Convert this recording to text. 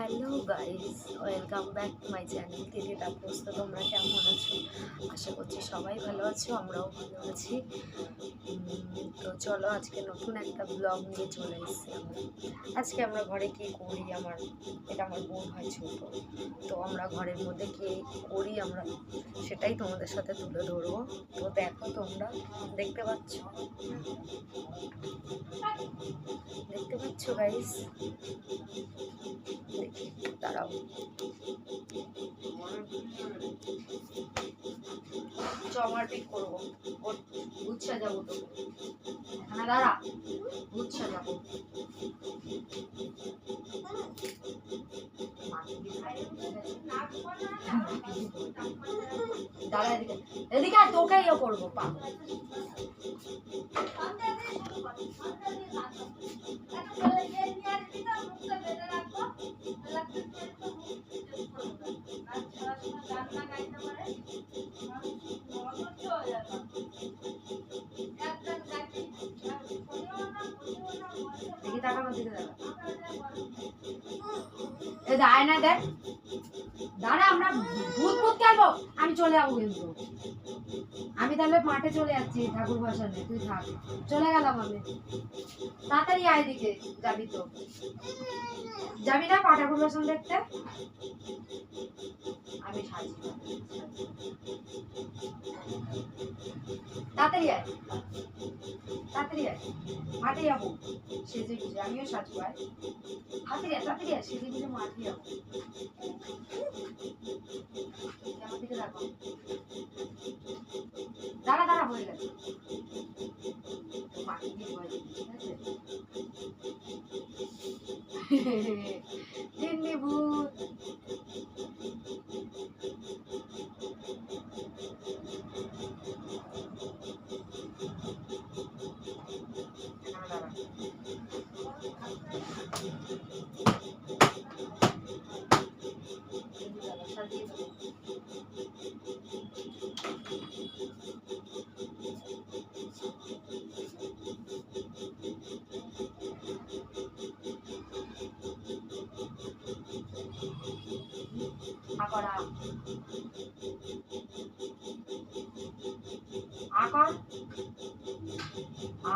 Hello guys, welcome back to my channel দিদি তাপস। তো তোমরা কেমন আছো? আশা করছি সবাই ভালো আছো, আমরাও ভালো আছি। তো চলো আজকে নতুন একটা ব্লগ নিয়ে চলে এসেছি আজকে আমরা ঘরে কি করি, এটা আমার বোন হয় ছোট। তো আমরা ঘরের মধ্যে কি করি আমরা সেটাই তোমাদের সাথে তুলে ধরবো। তো দেখো, তোমরা দেখতে পাচ্ছ গাইস, দাঁড়াও চমার পিক করবো, গুচ্ছা যাবো তো এখানে দাঁড়া, গুচ্ছা যাবো দাঁড়া, এদিকে এদিকে তোকে ইয়ে করবো পা। দেখি টাকা দিকে দাঁড়া, না দেখ দাঁড়া, আমরা ভূত ভূত খেলবো। আমি চলে যাবো কিন্তু, আমি তাহলে মাঠে চলে যাচ্ছি ঠাকুর ভাসানে, তুই থাক। চলে গেলাম আমি, তাড়াতাড়ি আয়, দিকে যাবি তো, যাবি না পা ঠাকুর ভাসান দেখতে? আমি সাজি, তাড়াতাড়ি আয়, তাড়াতাড়ি আয়, মাঠে যাবো সেজে গুজে, আমিও সাজবো। আয় তাড়াতাড়ি আয়, সেজে গুজে মাঠে যাবো। আমার দিকে রাখো, দাঁড়া দাঁড়া, হয়ে গেছে। মাটি দিয়ে হয়ে গেছে, ঠিক আছে। তিন্নি ভূত, আকরা আকর আ